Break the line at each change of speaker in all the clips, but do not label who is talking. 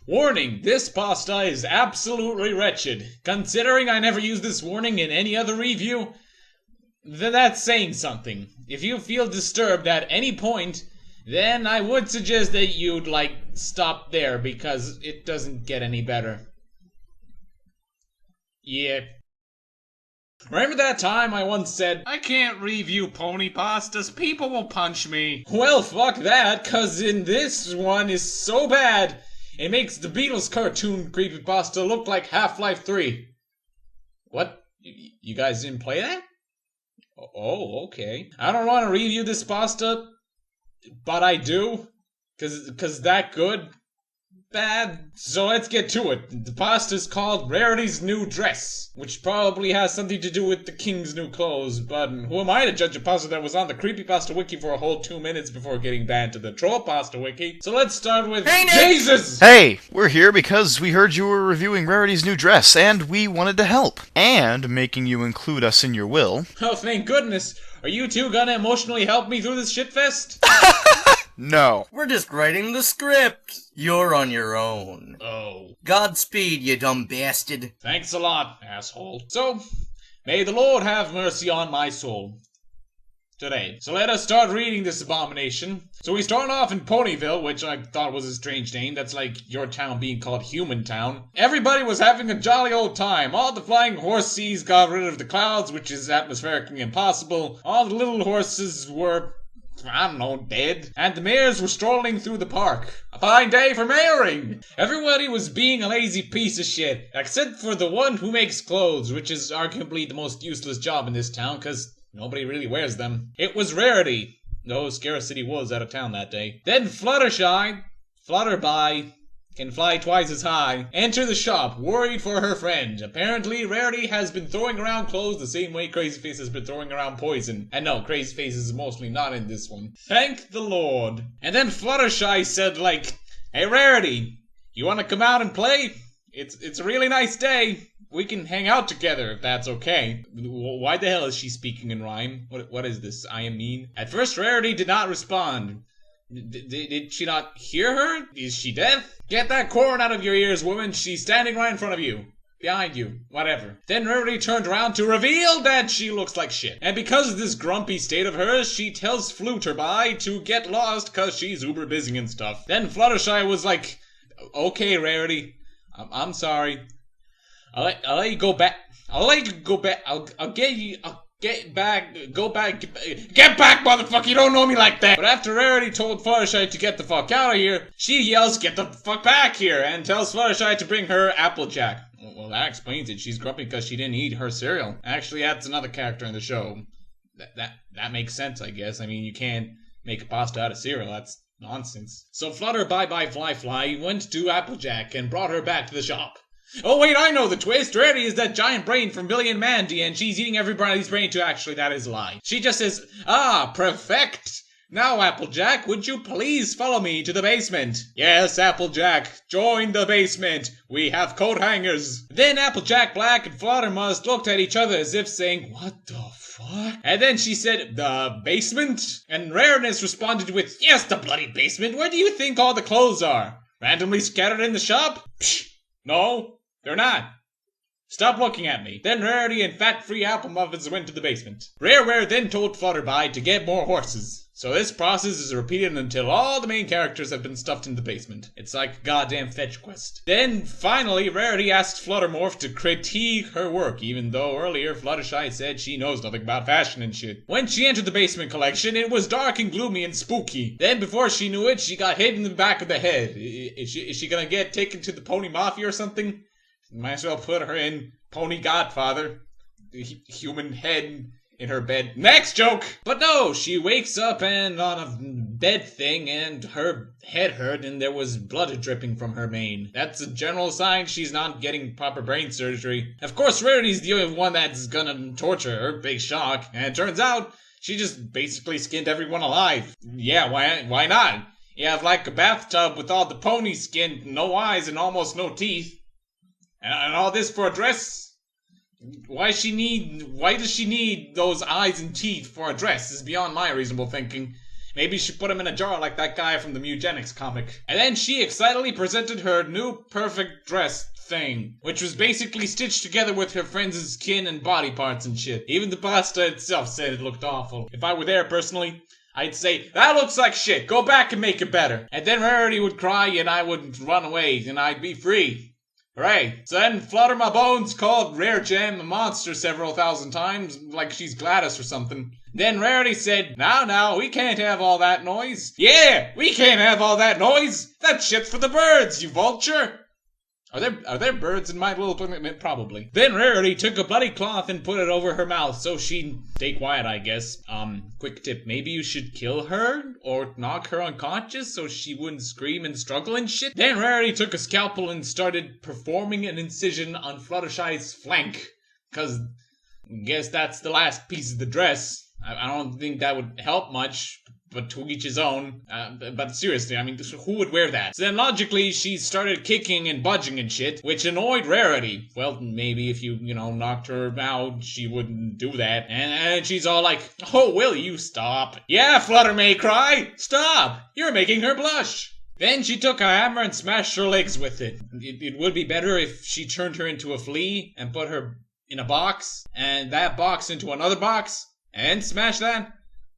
Warning, this pasta is absolutely wretched. Considering I never used this warning in any other review, then that's saying something. If you feel disturbed at any point, then I would suggest that you'd, stop there because it doesn't get any better. Yeah. Remember that time I once said, I can't review pony pastas, people will punch me? Well, fuck that, cause in this one is so bad, it makes the Beatles cartoon creepypasta look like Half-Life 3. What? You guys didn't play that? Oh, okay. I don't want to review this pasta, but I do, cause that good. Bad. So let's get to it. The pasta is called Rarity's New Dress, which probably has something to do with the king's new clothes, but who am I to judge a pasta that was on the creepypasta wiki for a whole 2 minutes before getting banned to the troll pasta wiki? So let's start with Jesus!
Hey, we're here because we heard you were reviewing Rarity's New Dress, and we wanted to help. And making you include us in your will.
Oh, thank goodness. Are you two gonna emotionally help me through this shitfest?
No.
We're just writing the script. You're on your own.
Oh.
Godspeed, you dumb bastard.
Thanks a lot, asshole. So, may the Lord have mercy on my soul. Today. So let us start reading this abomination. So we start off in Ponyville, which I thought was a strange name. That's like your town being called Human Town. Everybody was having a jolly old time. All the flying horses got rid of the clouds, which is atmospherically impossible. All the little horses were, I don't know, dead. And the mayors were strolling through the park. A fine day for mayoring! Everybody was being a lazy piece of shit, except for the one who makes clothes, which is arguably the most useless job in this town, cause nobody really wears them. It was Rarity, though Scarcity was out of town that day. Then Fluttershy, Flutterby, can fly twice as high, enter the shop, worried for her friend. Apparently, Rarity has been throwing around clothes the same way Crazy Face has been throwing around poison. And no, Crazy Face is mostly not in this one. Thank the Lord. And then Fluttershy said, hey Rarity, you wanna come out and play? It's a really nice day. We can hang out together if that's okay. Why the hell is she speaking in rhyme? What is this? I am mean? At first, Rarity did not respond. Did she not hear her? Is she deaf? Get that corn out of your ears, woman. She's standing right in front of you. Behind you. Whatever. Then Rarity turned around to reveal that she looks like shit. And because of this grumpy state of hers, she tells Flutterby to get lost cause she's uber busy and stuff. Then Fluttershy was like, okay, Rarity. I'm sorry. I'll let you go back. I'll let you go back. I'll get you. Get back, go back, get back, motherfucker, you don't know me like that! But after Rarity told Fluttershy to get the fuck out of here, she yells, get the fuck back here, and tells Fluttershy to bring her Applejack. Well, that explains it. She's grumpy because she didn't eat her cereal. Actually, that's another character in the show. That makes sense, I guess. I mean, you can't make a pasta out of cereal, that's nonsense. So Flutter Bye Fly went to Applejack and brought her back to the shop. Oh wait, I know the twist. Rarity is that giant brain from Billy and Mandy, and she's eating everybody's brain too. Actually, that is a lie. She just says, perfect. Now, Applejack, would you please follow me to the basement? Yes, Applejack, join the basement. We have coat hangers. Then Applejack Black and Fluttermust looked at each other as if saying, what the fuck? And then she said, the basement? And Rareness responded with, yes, the bloody basement. Where do you think all the clothes are? Randomly scattered in the shop? Psh, no. They're not. Stop looking at me. Then Rarity and fat-free apple muffins went to the basement. Rareware then told Flutterby to get more horses. So this process is repeated until all the main characters have been stuffed in the basement. It's like a goddamn fetch quest. Then, finally, Rarity asked Fluttermorph to critique her work, even though earlier Fluttershy said she knows nothing about fashion and shit. When she entered the basement collection, it was dark and gloomy and spooky. Then, before she knew it, she got hit in the back of the head. Is she gonna get taken to the Pony Mafia or something? Might as well put her in Pony Godfather. The human head in her bed. Next joke! But no, she wakes up and on a bed thing and her head hurt and there was blood dripping from her mane. That's a general sign she's not getting proper brain surgery. Of course, Rarity's the only one that's gonna torture her. Big shock. And it turns out she just basically skinned everyone alive. Yeah, why not? You have like a bathtub with all the pony skin, no eyes and almost no teeth. And all this for a dress? Why does she need those eyes and teeth for a dress is beyond my reasonable thinking. Maybe she put him in a jar like that guy from the Mugenics comic. And then she excitedly presented her new perfect dress thing, which was basically stitched together with her friend's skin and body parts and shit. Even the pasta itself said it looked awful. If I were there personally, I'd say, that looks like shit, go back and make it better. And then Rarity would cry and I would run away and I'd be free. Hooray. So then Flutter My Bones called Rare Gem a monster several thousand times, like she's Gladys or something. Then Rarity said, now, we can't have all that noise. Yeah, we can't have all that noise. That shit's for the birds, you vulture. Are there birds in My Little Pony? Probably. Then Rarity took a bloody cloth and put it over her mouth so she'd stay quiet, I guess. Quick tip, maybe you should kill her or knock her unconscious so she wouldn't scream and struggle and shit. Then Rarity took a scalpel and started performing an incision on Fluttershy's flank. Cause I guess that's the last piece of the dress. I don't think that would help much, but to each his own. But seriously, I mean, who would wear that? So then logically, she started kicking and budging and shit, which annoyed Rarity. Well, maybe if you knocked her out, she wouldn't do that. And she's all like, oh, will you stop? Yeah, Flutter May cry. Stop. You're making her blush. Then she took a hammer and smashed her legs with it. It would be better if she turned her into a flea and put her in a box, and that box into another box, and smash that.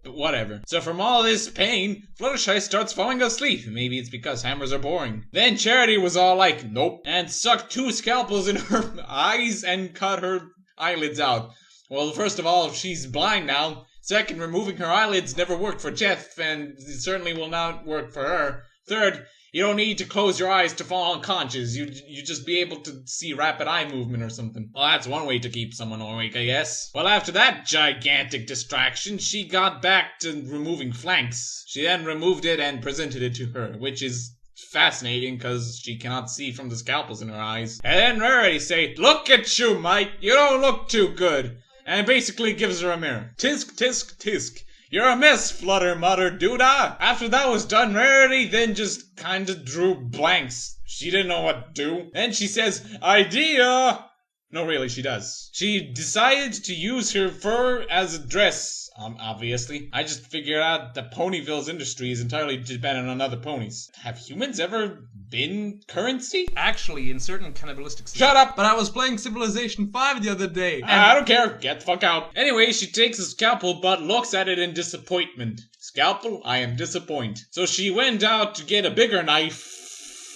But whatever. So from all this pain, Fluttershy starts falling asleep. Maybe it's because hammers are boring. Then Charity was all like, nope, and sucked 2 scalpels in her eyes and cut her eyelids out. Well, first of all, she's blind now. Second, removing her eyelids never worked for Jeff, and it certainly will not work for her. Third, you don't need to close your eyes to fall unconscious. You just be able to see rapid eye movement or something. Well, that's one way to keep someone awake, I guess. Well, after that gigantic distraction, she got back to removing flanks. She then removed it and presented it to her, which is fascinating because she cannot see from the scalpels in her eyes. And then Rarity say, look at you, mate. You don't look too good. And basically gives her a mirror. Tisk, tisk, tisk. You're a mess, Flutter, muttered Doodah. After that was done, Rarity then just kinda drew blanks. She didn't know what to do. Then she says, idea! No, really, she does. She decided to use her fur as a dress, obviously. I just figured out that Ponyville's industry is entirely dependent on other ponies. Have humans ever been currency?
Actually, in certain cannibalistic...
Shut up!
But I was playing Civilization 5 the other day.
I don't care. Get the fuck out. Anyway, she takes a scalpel but looks at it in disappointment. Scalpel? I am disappointed. So she went out to get a bigger knife.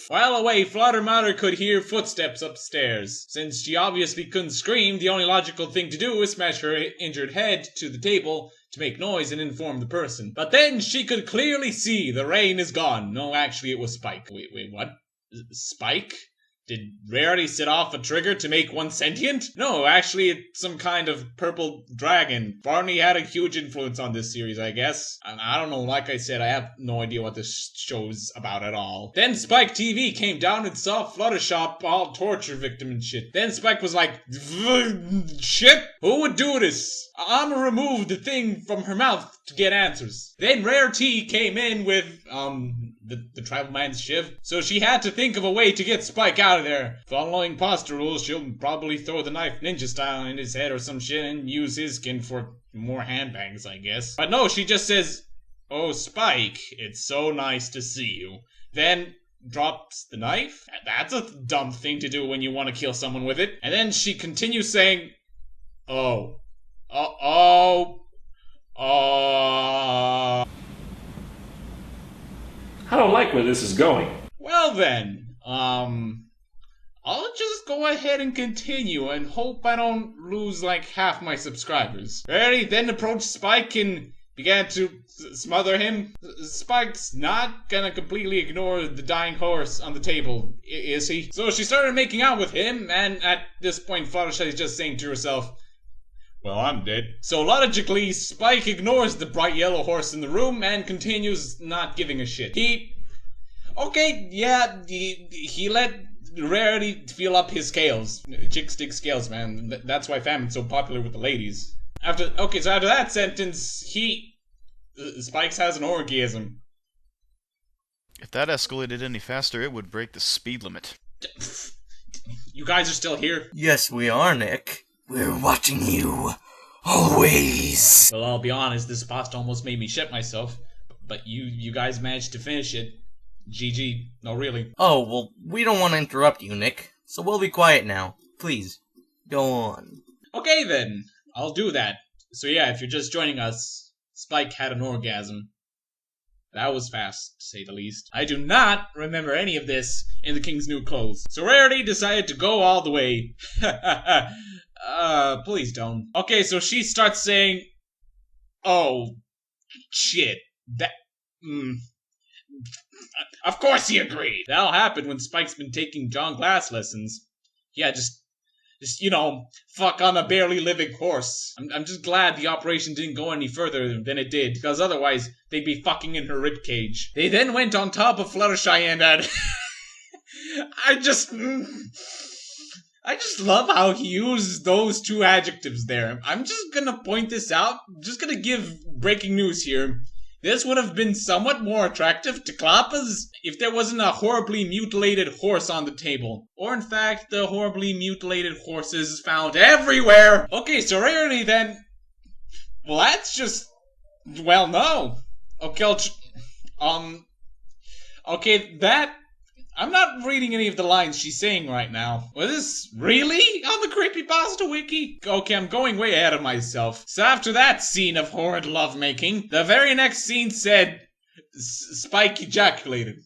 While away, Fluttermutter could hear footsteps upstairs. Since she obviously couldn't scream, the only logical thing to do was smash her injured head to the table to make noise and inform the person. But then she could clearly see the rain is gone. No, actually it was Spike. Wait, what? Spike? Did Rarity set off a trigger to make one sentient? No, actually it's some kind of purple dragon. Barney had a huge influence on this series, I guess. And I don't know, like I said, I have no idea what this show's about at all. Then Spike TV came down and saw Fluttershy all torture victim and shit. Then Spike was like, shit? Who would do this? I'ma remove the thing from her mouth to get answers. Then Rarity came in with, the tribal man's shiv. So she had to think of a way to get Spike out of there. Following pasta rules, she'll probably throw the knife ninja style in his head or some shit and use his skin for more handbangs, I guess. But no, she just says, oh, Spike, it's so nice to see you. Then drops the knife. That's a dumb thing to do when you want to kill someone with it. And then she continues saying,
I don't like where this is going.
Well then, I'll just go ahead and continue and hope I don't lose like half my subscribers. Rarity then approached Spike and began to smother him. Spike's not gonna completely ignore the dying horse on the table, is he? So she started making out with him, and at this point Fluttershy is just saying to herself, well, I'm dead. So logically, Spike ignores the bright yellow horse in the room and continues not giving a shit. He let Rarity feel up his scales. Chicks dig scales, man. That's why Famine's so popular with the ladies. After that sentence, Spikes has an orgasm.
If that escalated any faster, it would break the speed limit.
You guys are still here?
Yes, we are, Nick. We're watching you. Always.
Well, I'll be honest, this pasta almost made me shit myself. but you guys managed to finish it. GG. No, really.
Oh, well, we don't want to interrupt you, Nick, so we'll be quiet now. Please, go on.
Okay then, I'll do that. So yeah, if you're just joining us, Spike had an orgasm. That was fast, to say the least. I do not remember any of this in the King's New Clothes. So Rarity decided to go all the way. Please don't. Okay, so she starts saying, oh, shit. Of course he agreed. That'll happen when Spike's been taking John Glass lessons. Yeah, just fuck on a barely living horse. I'm just glad the operation didn't go any further than it did, because otherwise they'd be fucking in her ribcage. They then went on top of Fluttershy and I just love how he used those two adjectives there. I'm just gonna point this out. Just gonna give breaking news here. This would have been somewhat more attractive to Klappas if there wasn't a horribly mutilated horse on the table. Or in fact, the horribly mutilated horses found everywhere. Okay, so Rarity then... Well, that's just... Well, no. Okay, that... I'm not reading any of the lines she's saying right now. Was this really on the Creepypasta wiki? Okay, I'm going way ahead of myself. So after that scene of horrid lovemaking, the very next scene said, Spike ejaculated.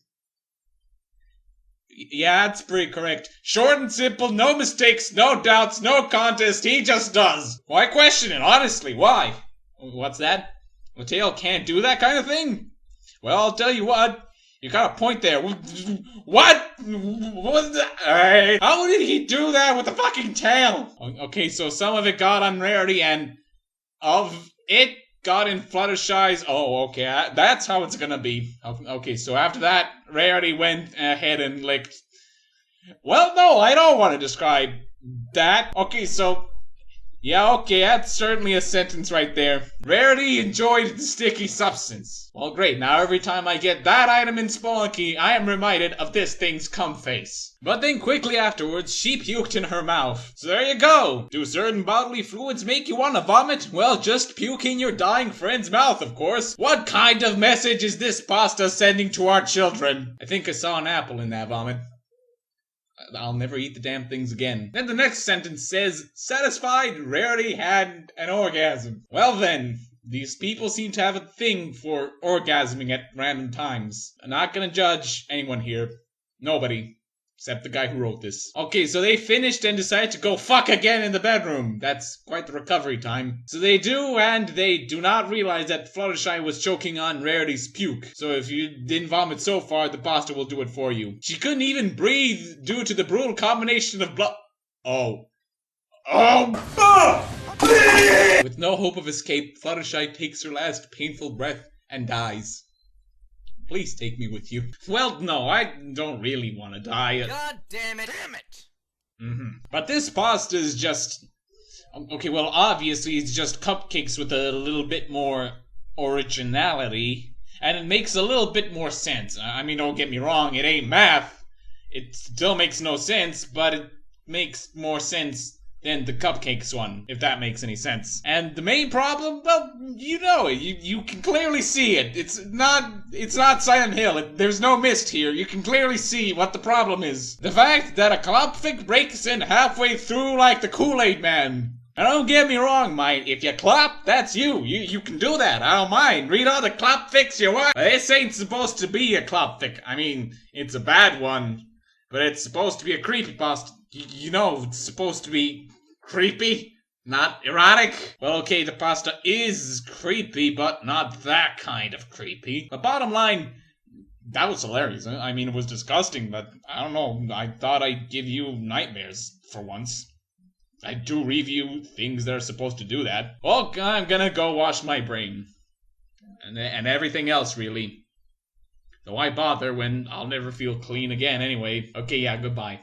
Yeah, that's pretty correct. Short and simple, no mistakes, no doubts, no contest, he just does. Why question it, honestly, why? What's that? Mateo can't do that kind of thing? Well, I'll tell you what. You got a point there. What? How did he do that with the fucking tail? Okay, so some of it got on Rarity and of it got in Fluttershy's... Oh, okay, that's how it's gonna be. Okay, so after that, Rarity went ahead and licked... Well, no, I don't want to describe that. Okay, so... Yeah, okay, that's certainly a sentence right there. Rarity enjoyed the sticky substance. Well, great, now every time I get that item in Spelunky, I am reminded of this thing's cum face. But then quickly afterwards, she puked in her mouth. So there you go. Do certain bodily fluids make you want to vomit? Well, just puke in your dying friend's mouth, of course. What kind of message is this pasta sending to our children? I think I saw an apple in that vomit. I'll never eat the damn things again. Then the next sentence says, satisfied, Rarity had an orgasm. Well then, these people seem to have a thing for orgasming at random times. I'm not gonna judge anyone here. Nobody. Except the guy who wrote this. Okay, so they finished and decided to go fuck again in the bedroom. That's quite the recovery time. So they do, and they do not realize that Fluttershy was choking on Rarity's puke. So if you didn't vomit so far, the pasta will do it for you. She couldn't even breathe due to the brutal combination of blood... With no hope of escape, Fluttershy takes her last painful breath and dies. Please take me with you. Well, no, I don't really want to die.
God damn it. Damn it!
But this pasta is just... Okay, well, obviously it's just cupcakes with a little bit more originality. And it makes a little bit more sense. I mean, don't get me wrong, it ain't math. It still makes no sense, but it makes more sense than the cupcakes one, if that makes any sense. And the main problem, well, you know it. You can clearly see it. It's not Silent Hill. There's no mist here. You can clearly see what the problem is. The fact that a klopfic breaks in halfway through like the Kool-Aid Man. And don't get me wrong, mate. If you clop, that's you. You can do that. I don't mind. Read all the klopfics you want. This ain't supposed to be a klopfic. I mean, it's a bad one. But it's supposed to be a creepypasta. You know, it's supposed to be creepy, not erotic. Well, okay, the pasta is creepy, but not that kind of creepy. But bottom line, that was hilarious. I mean, it was disgusting, but I don't know. I thought I'd give you nightmares for once. I do review things that are supposed to do that. Well, I'm gonna go wash my brain. And everything else, really. So why bother when I'll never feel clean again anyway? Okay, yeah, goodbye.